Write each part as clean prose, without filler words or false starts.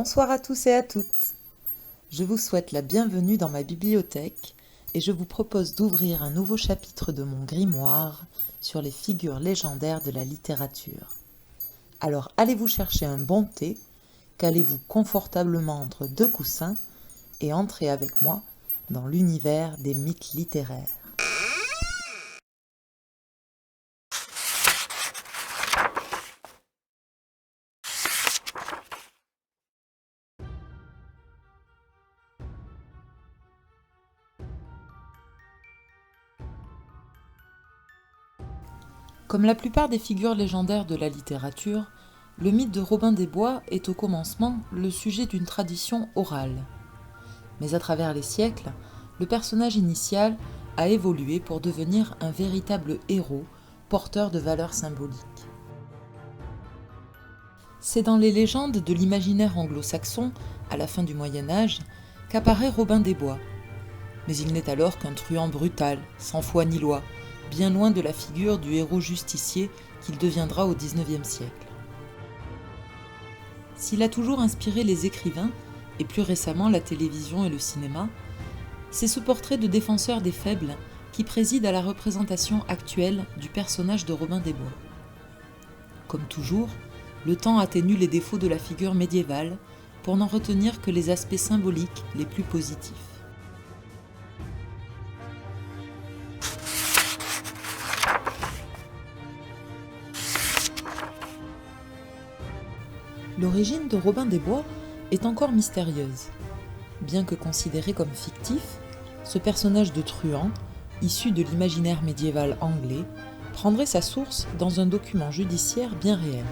Bonsoir à tous et à toutes. Je vous souhaite la bienvenue dans ma bibliothèque et je vous propose d'ouvrir un nouveau chapitre de mon grimoire sur les figures légendaires de la littérature. Alors allez-vous chercher un bon thé, calez-vous confortablement entre deux coussins et entrez avec moi dans l'univers des mythes littéraires. Comme la plupart des figures légendaires de la littérature, le mythe de Robin des Bois est au commencement le sujet d'une tradition orale. Mais à travers les siècles, le personnage initial a évolué pour devenir un véritable héros porteur de valeurs symboliques. C'est dans les légendes de l'imaginaire anglo-saxon, à la fin du Moyen-Âge, qu'apparaît Robin des Bois. Mais il n'est alors qu'un truand brutal, sans foi ni loi, bien loin de la figure du héros justicier qu'il deviendra au XIXe siècle. S'il a toujours inspiré les écrivains, et plus récemment la télévision et le cinéma, c'est ce portrait de défenseur des faibles qui préside à la représentation actuelle du personnage de Robin des Bois. Comme toujours, le temps atténue les défauts de la figure médiévale pour n'en retenir que les aspects symboliques les plus positifs. L'origine de Robin des Bois est encore mystérieuse. Bien que considéré comme fictif, ce personnage de truand, issu de l'imaginaire médiéval anglais, prendrait sa source dans un document judiciaire bien réel.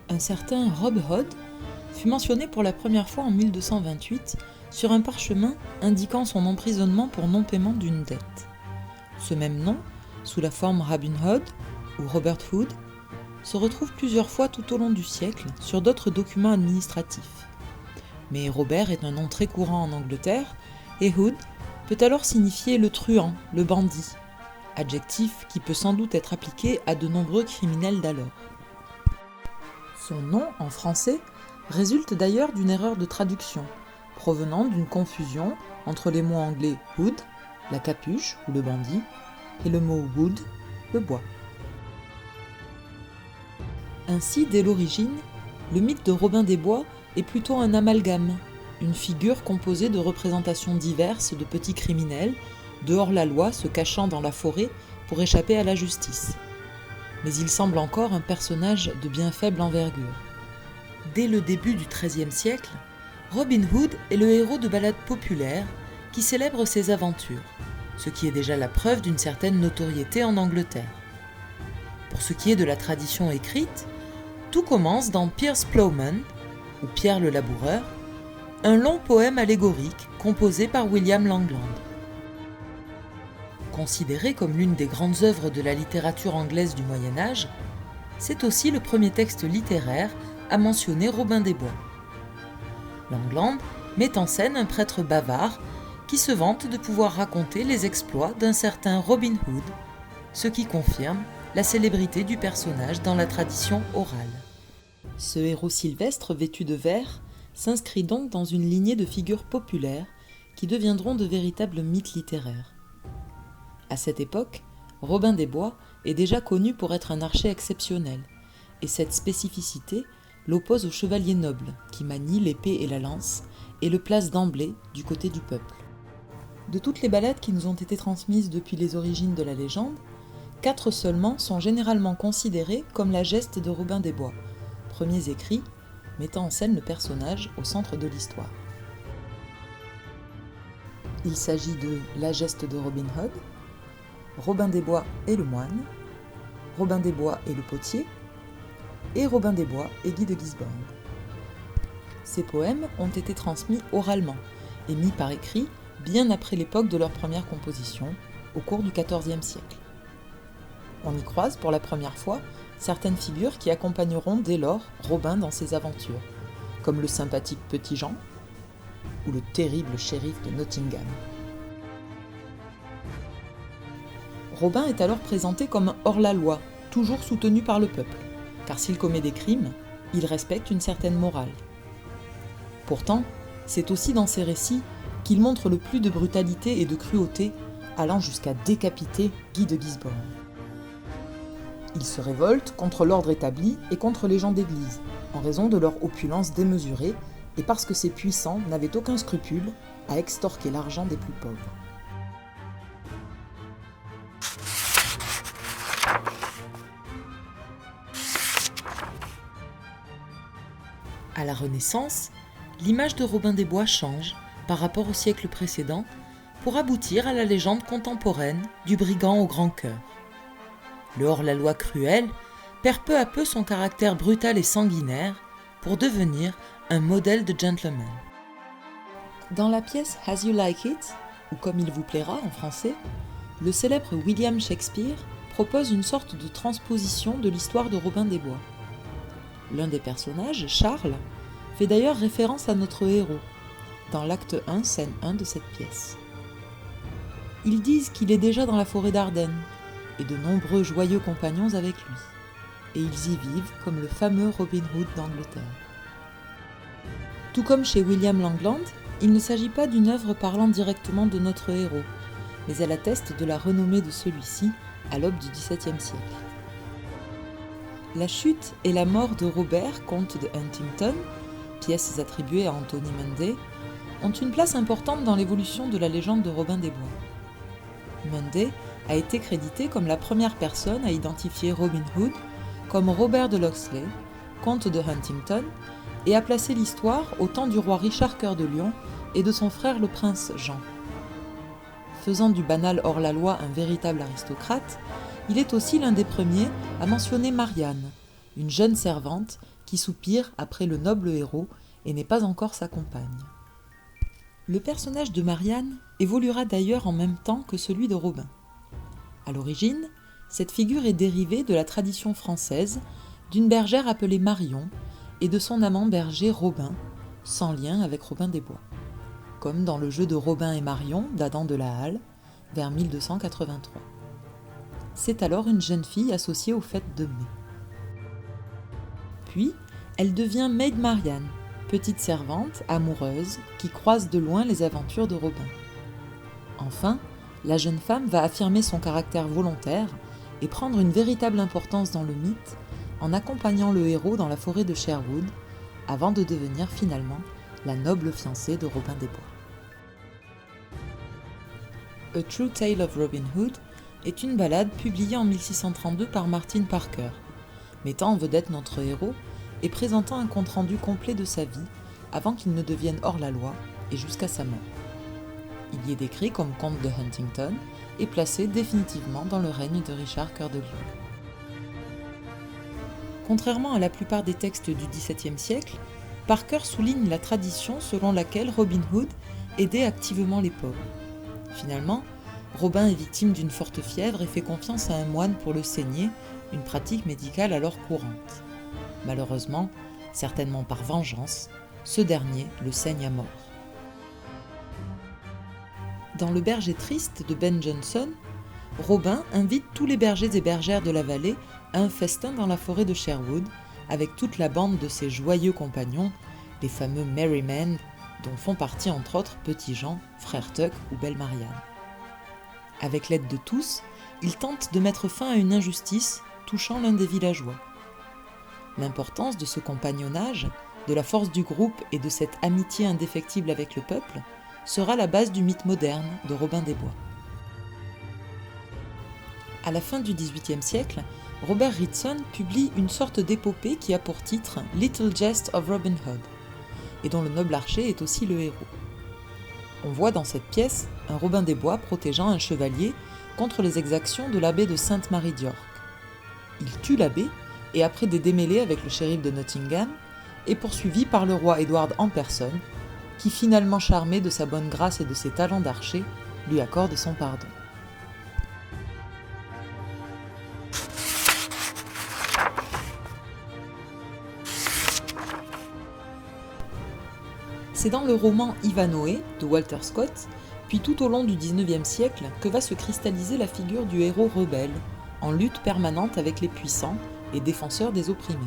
Un certain Rob Hood fut mentionné pour la première fois en 1228 sur un parchemin indiquant son emprisonnement pour non-paiement d'une dette. Ce même nom, sous la forme Robin Hood ou Robert Hood, se retrouve plusieurs fois tout au long du siècle sur d'autres documents administratifs. Mais Robert est un nom très courant en Angleterre, et Hood peut alors signifier le truand, le bandit, adjectif qui peut sans doute être appliqué à de nombreux criminels d'alors. Son nom, en français, résulte d'ailleurs d'une erreur de traduction, provenant d'une confusion entre les mots anglais hood, la capuche ou le bandit, et le mot wood, le bois. Ainsi, dès l'origine, le mythe de Robin des Bois est plutôt un amalgame, une figure composée de représentations diverses de petits criminels, de hors-la-loi se cachant dans la forêt pour échapper à la justice. Mais il semble encore un personnage de bien faible envergure. Dès le début du XIIIe siècle, Robin Hood est le héros de ballades populaires qui célèbrent ses aventures, ce qui est déjà la preuve d'une certaine notoriété en Angleterre. Pour ce qui est de la tradition écrite, tout commence dans Piers Plowman, ou Pierre le Laboureur, un long poème allégorique composé par William Langland. Considéré comme l'une des grandes œuvres de la littérature anglaise du Moyen-Âge, c'est aussi le premier texte littéraire à mentionner Robin des Bois. Langland met en scène un prêtre bavard qui se vante de pouvoir raconter les exploits d'un certain Robin Hood, ce qui confirme la célébrité du personnage dans la tradition orale. Ce héros sylvestre vêtu de vert s'inscrit donc dans une lignée de figures populaires qui deviendront de véritables mythes littéraires. À cette époque, Robin des Bois est déjà connu pour être un archer exceptionnel, et cette spécificité l'oppose au chevalier noble qui manie l'épée et la lance et le place d'emblée du côté du peuple. De toutes les ballades qui nous ont été transmises depuis les origines de la légende, 4 seulement sont généralement considérées comme la geste de Robin des Bois, premiers écrits mettant en scène le personnage au centre de l'histoire. Il s'agit de La geste de Robin Hood, Robin des Bois et le moine, Robin des Bois et le potier, et Robin des Bois et Guy de Gisborne. Ces poèmes ont été transmis oralement et mis par écrit bien après l'époque de leur première composition, au cours du XIVe siècle. On y croise pour la première fois certaines figures qui accompagneront dès lors Robin dans ses aventures, comme le sympathique Petit Jean ou le terrible shérif de Nottingham. Robin est alors présenté comme hors-la-loi, toujours soutenu par le peuple, car s'il commet des crimes, Il respecte une certaine morale. Pourtant, c'est aussi dans ses récits qu'il montre le plus de brutalité et de cruauté, allant jusqu'à décapiter Guy de Gisborne. Il se révolte contre l'ordre établi et contre les gens d'église, en raison de leur opulence démesurée et parce que ces puissants n'avaient aucun scrupule à extorquer l'argent des plus pauvres. À la Renaissance, l'image de Robin des Bois change par rapport au siècle précédent pour aboutir à la légende contemporaine du brigand au grand cœur. Le hors-la-loi cruel perd peu à peu son caractère brutal et sanguinaire pour devenir un modèle de gentleman. Dans la pièce As You Like It, ou Comme il vous plaira en français, le célèbre William Shakespeare propose une sorte de transposition de l'histoire de Robin des Bois. L'un des personnages, Charles, fait d'ailleurs référence à notre héros, dans l'acte 1, scène 1 de cette pièce. Ils disent qu'il est déjà dans la forêt d'Ardennes, et de nombreux joyeux compagnons avec lui, et ils y vivent comme le fameux Robin Hood d'Angleterre. Tout comme chez William Langland, il ne s'agit pas d'une œuvre parlant directement de notre héros, mais elle atteste de la renommée de celui-ci à l'aube du XVIIe siècle. La chute et la mort de Robert, comte de Huntington, pièces attribuées à Anthony Munday, ont une place importante dans l'évolution de la légende de Robin des Bois. Munday a été crédité comme la première personne à identifier Robin Hood comme Robert de Locksley, comte de Huntington, et a placé l'histoire au temps du roi Richard Cœur de Lion et de son frère le prince Jean. Faisant du banal hors-la-loi un véritable aristocrate, il est aussi l'un des premiers à mentionner Marianne, une jeune servante qui soupire après le noble héros et n'est pas encore sa compagne. Le personnage de Marianne évoluera d'ailleurs en même temps que celui de Robin. À l'origine, cette figure est dérivée de la tradition française d'une bergère appelée Marion et de son amant berger Robin, sans lien avec Robin des Bois, comme dans le jeu de Robin et Marion d'Adam de la Halle, vers 1283. C'est alors une jeune fille associée aux fêtes de mai. Puis, elle devient Maid Marianne, petite servante, amoureuse, qui croise de loin les aventures de Robin. Enfin, la jeune femme va affirmer son caractère volontaire et prendre une véritable importance dans le mythe en accompagnant le héros dans la forêt de Sherwood, avant de devenir finalement la noble fiancée de Robin des Bois. A True Tale of Robin Hood est une ballade publiée en 1632 par Martin Parker, mettant en vedette notre héros et présentant un compte-rendu complet de sa vie avant qu'il ne devienne hors-la-loi et jusqu'à sa mort. Il y est décrit comme comte de Huntington et placé définitivement dans le règne de Richard Cœur de Lion. Contrairement à la plupart des textes du XVIIe siècle, Parker souligne la tradition selon laquelle Robin Hood aidait activement les pauvres. Finalement, Robin est victime d'une forte fièvre et fait confiance à un moine pour le saigner, une pratique médicale alors courante. Malheureusement, certainement par vengeance, ce dernier le saigne à mort. Dans Le berger triste de Ben Jonson, Robin invite tous les bergers et bergères de la vallée à un festin dans la forêt de Sherwood, avec toute la bande de ses joyeux compagnons, les fameux Merry Men, dont font partie entre autres Petit Jean, Frère Tuck ou Belle Marianne. Avec l'aide de tous, il tente de mettre fin à une injustice touchant l'un des villageois. L'importance de ce compagnonnage, de la force du groupe et de cette amitié indéfectible avec le peuple sera la base du mythe moderne de Robin des Bois. À la fin du XVIIIe siècle, Robert Ritson publie une sorte d'épopée qui a pour titre « Little Jest of Robin Hood » et dont le noble archer est aussi le héros. On voit dans cette pièce un Robin des Bois protégeant un chevalier contre les exactions de l'abbé de Sainte-Marie d'York. Il tue l'abbé et après des démêlés avec le shérif de Nottingham, est poursuivi par le roi Édouard en personne, qui finalement charmé de sa bonne grâce et de ses talents d'archer, lui accorde son pardon. C'est dans le roman Ivanhoe de Walter Scott, puis tout au long du XIXe siècle, que va se cristalliser la figure du héros rebelle, en lutte permanente avec les puissants et défenseurs des opprimés.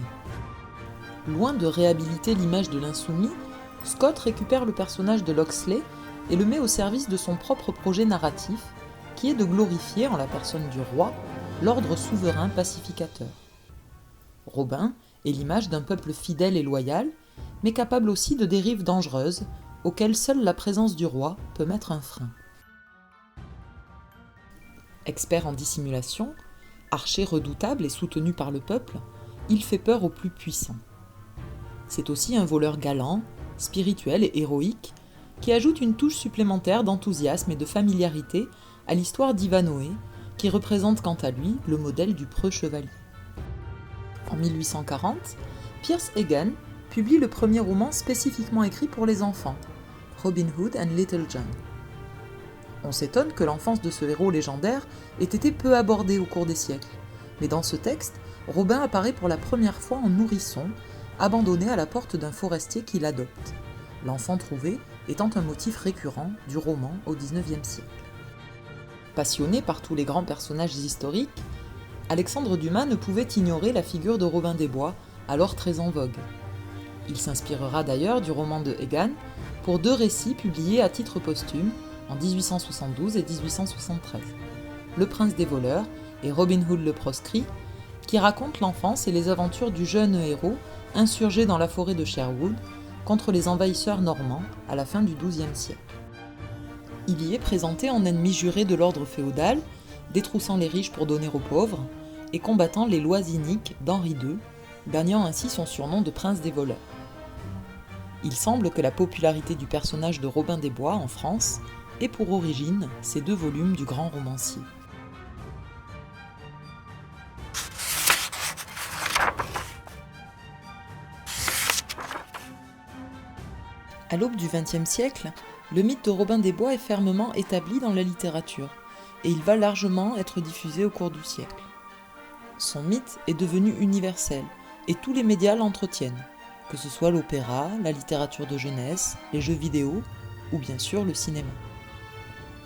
Loin de réhabiliter l'image de l'insoumis, Scott récupère le personnage de Loxley et le met au service de son propre projet narratif, qui est de glorifier, en la personne du roi, l'ordre souverain pacificateur. Robin est l'image d'un peuple fidèle et loyal, mais capable aussi de dérives dangereuses, auxquelles seule la présence du roi peut mettre un frein. Expert en dissimulation, archer redoutable et soutenu par le peuple, il fait peur aux plus puissants. C'est aussi un voleur galant, spirituel et héroïque, qui ajoute une touche supplémentaire d'enthousiasme et de familiarité à l'histoire d'Ivanhoe, qui représente quant à lui le modèle du preux chevalier. En 1840, Pierce Egan publie le premier roman spécifiquement écrit pour les enfants, Robin Hood and Little John. On s'étonne que l'enfance de ce héros légendaire ait été peu abordée au cours des siècles, mais dans ce texte, Robin apparaît pour la première fois en nourrisson, abandonné à la porte d'un forestier qui l'adopte, l'enfant trouvé étant un motif récurrent du roman au XIXe siècle. Passionné par tous les grands personnages historiques, Alexandre Dumas ne pouvait ignorer la figure de Robin des Bois, alors très en vogue. Il s'inspirera d'ailleurs du roman de Egan pour 2 récits publiés à titre posthume en 1872 et 1873, Le Prince des voleurs et Robin Hood le proscrit, qui racontent l'enfance et les aventures du jeune héros insurgé dans la forêt de Sherwood contre les envahisseurs normands à la fin du XIIe siècle. Il y est présenté en ennemi juré de l'ordre féodal, détroussant les riches pour donner aux pauvres, et combattant les lois iniques d'Henri II, gagnant ainsi son surnom de prince des voleurs. Il semble que la popularité du personnage de Robin des Bois en France ait pour origine ces 2 volumes du grand romancier. À l'aube du XXe siècle, le mythe de Robin des Bois est fermement établi dans la littérature, et il va largement être diffusé au cours du siècle. Son mythe est devenu universel, et tous les médias l'entretiennent, que ce soit l'opéra, la littérature de jeunesse, les jeux vidéo, ou bien sûr le cinéma.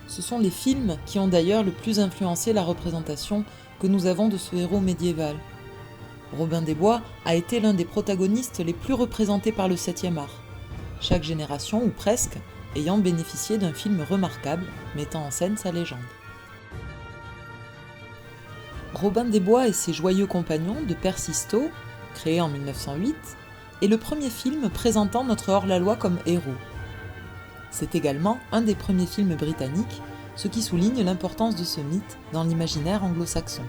Ce sont les films qui ont d'ailleurs le plus influencé la représentation que nous avons de ce héros médiéval. Robin des Bois a été l'un des protagonistes les plus représentés par le 7e art, chaque génération, ou presque, ayant bénéficié d'un film remarquable mettant en scène sa légende. Robin des Bois et ses joyeux compagnons de Percy Stowe, créé en 1908, est le premier film présentant notre hors-la-loi comme héros. C'est également un des premiers films britanniques, ce qui souligne l'importance de ce mythe dans l'imaginaire anglo-saxon.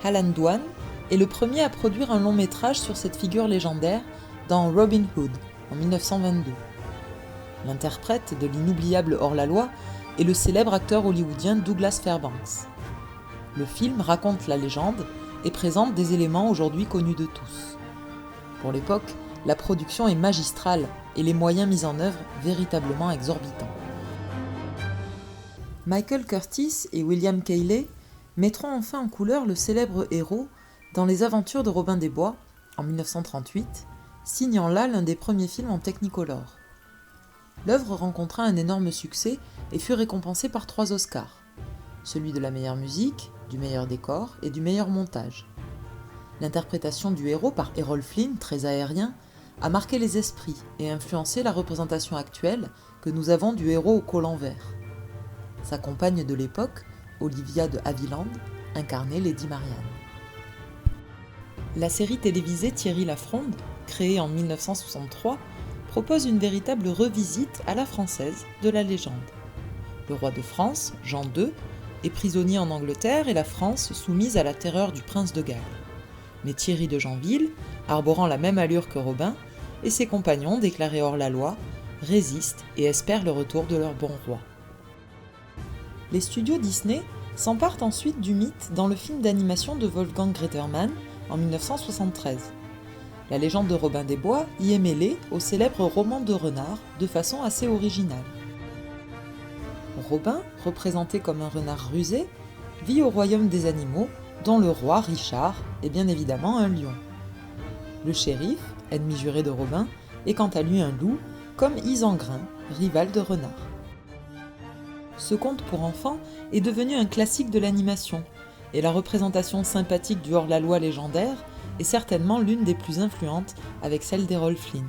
Alan Dwan est le premier à produire un long métrage sur cette figure légendaire dans Robin Hood en 1922. L'interprète de l'inoubliable hors-la-loi est le célèbre acteur hollywoodien Douglas Fairbanks. Le film raconte la légende et présente des éléments aujourd'hui connus de tous. Pour l'époque, la production est magistrale et les moyens mis en œuvre véritablement exorbitants. Michael Curtiz et William Cayley mettront enfin en couleur le célèbre héros dans Les Aventures de Robin des Bois en 1938, signant là l'un des premiers films en Technicolor. L'œuvre rencontra un énorme succès et fut récompensée par 3 Oscars, celui de la meilleure musique, du meilleur décor et du meilleur montage. L'interprétation du héros par Errol Flynn, très aérien, a marqué les esprits et influencé la représentation actuelle que nous avons du héros au collant vert. Sa compagne de l'époque, Olivia de Havilland, incarnait Lady Marianne. La série télévisée Thierry Lafronde, créée en 1963, propose une véritable revisite à la française de la légende. Le roi de France, Jean II, est prisonnier en Angleterre et la France soumise à la terreur du prince de Galles. Mais Thierry de Janville, arborant la même allure que Robin, et ses compagnons déclarés hors la loi, résistent et espèrent le retour de leur bon roi. Les studios Disney s'emparent ensuite du mythe dans le film d'animation de Wolfgang Gretermann en 1973. La légende de Robin des Bois y est mêlée au célèbre roman de renard de façon assez originale. Robin, représenté comme un renard rusé, vit au royaume des animaux, dont le roi Richard est bien évidemment un lion. Le shérif, ennemi juré de Robin, est quant à lui un loup, comme Isengrin, rival de renard. Ce conte pour enfants est devenu un classique de l'animation, et la représentation sympathique du hors-la-loi légendaire est certainement l'une des plus influentes avec celle d'Errol Flynn.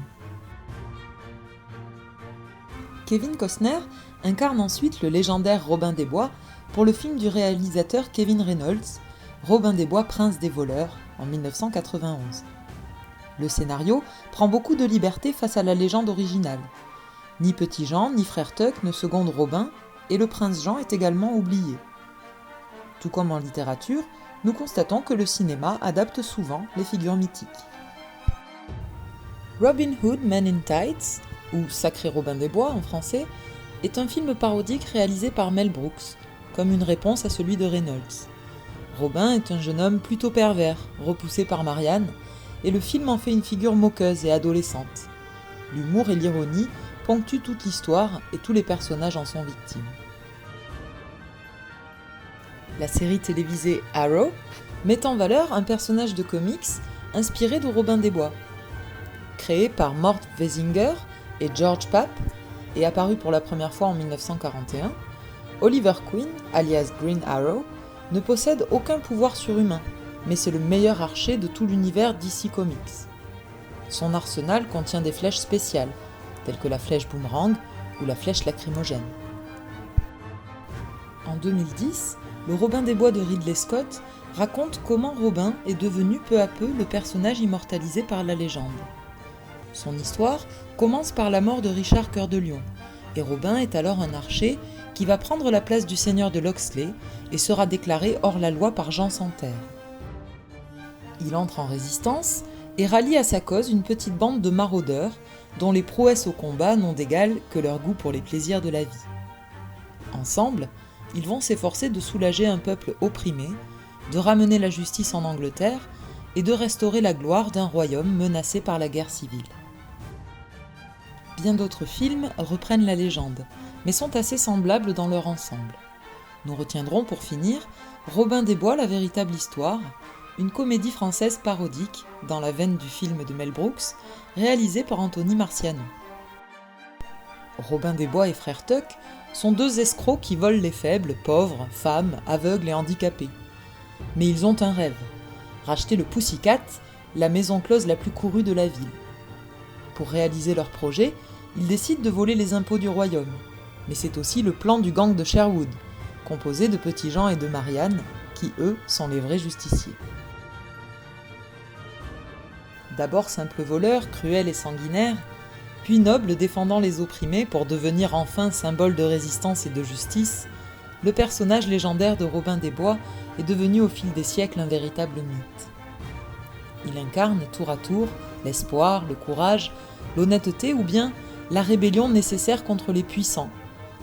Kevin Costner incarne ensuite le légendaire Robin des Bois pour le film du réalisateur Kevin Reynolds, Robin des Bois, prince des voleurs, en 1991. Le scénario prend beaucoup de liberté face à la légende originale. Ni Petit Jean ni Frère Tuck ne secondent Robin, et le prince Jean est également oublié. Tout comme en littérature, nous constatons que le cinéma adapte souvent les figures mythiques. Robin Hood Men in Tights, ou Sacré Robin des Bois en français, est un film parodique réalisé par Mel Brooks, comme une réponse à celui de Reynolds. Robin est un jeune homme plutôt pervers, repoussé par Marianne, et le film en fait une figure moqueuse et adolescente. L'humour et l'ironie ponctuent toute l'histoire et tous les personnages en sont victimes. La série télévisée Arrow met en valeur un personnage de comics inspiré de Robin des Bois. Créé par Mort Weisinger et George Papp et apparu pour la première fois en 1941, Oliver Queen, alias Green Arrow, ne possède aucun pouvoir surhumain, mais c'est le meilleur archer de tout l'univers DC Comics. Son arsenal contient des flèches spéciales, telles que la flèche boomerang ou la flèche lacrymogène. En 2010, le Robin des Bois de Ridley Scott raconte comment Robin est devenu peu à peu le personnage immortalisé par la légende. Son histoire commence par la mort de Richard Cœur de Lion, et Robin est alors un archer qui va prendre la place du seigneur de Loxley et sera déclaré hors la loi par Jean sans Terre. Il entre en résistance et rallie à sa cause une petite bande de maraudeurs dont les prouesses au combat n'ont d'égal que leur goût pour les plaisirs de la vie. Ensemble, ils vont s'efforcer de soulager un peuple opprimé, de ramener la justice en Angleterre et de restaurer la gloire d'un royaume menacé par la guerre civile. Bien d'autres films reprennent la légende, mais sont assez semblables dans leur ensemble. Nous retiendrons pour finir Robin des Bois, la véritable histoire, une comédie française parodique, dans la veine du film de Mel Brooks, réalisée par Anthony Marciano. Robin des Bois et Frère Tuck sont deux escrocs qui volent les faibles, pauvres, femmes, aveugles et handicapés. Mais ils ont un rêve, racheter le Pussycat, la maison close la plus courue de la ville. Pour réaliser leur projet, ils décident de voler les impôts du royaume. Mais c'est aussi le plan du gang de Sherwood, composé de Petit Jean et de Marianne, qui eux sont les vrais justiciers. D'abord simple voleur, cruel et sanguinaire, puis noble défendant les opprimés pour devenir enfin symbole de résistance et de justice, le personnage légendaire de Robin des Bois est devenu au fil des siècles un véritable mythe. Il incarne tour à tour l'espoir, le courage, l'honnêteté ou bien la rébellion nécessaire contre les puissants,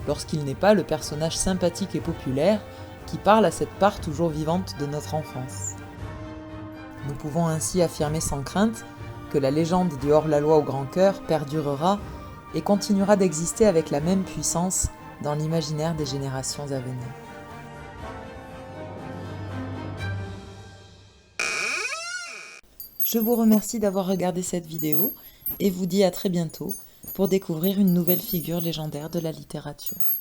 lorsqu'il n'est pas le personnage sympathique et populaire qui parle à cette part toujours vivante de notre enfance. Nous pouvons ainsi affirmer sans crainte que la légende du hors-la-loi au grand cœur perdurera et continuera d'exister avec la même puissance dans l'imaginaire des générations à venir. Je vous remercie d'avoir regardé cette vidéo et vous dis à très bientôt pour découvrir une nouvelle figure légendaire de la littérature.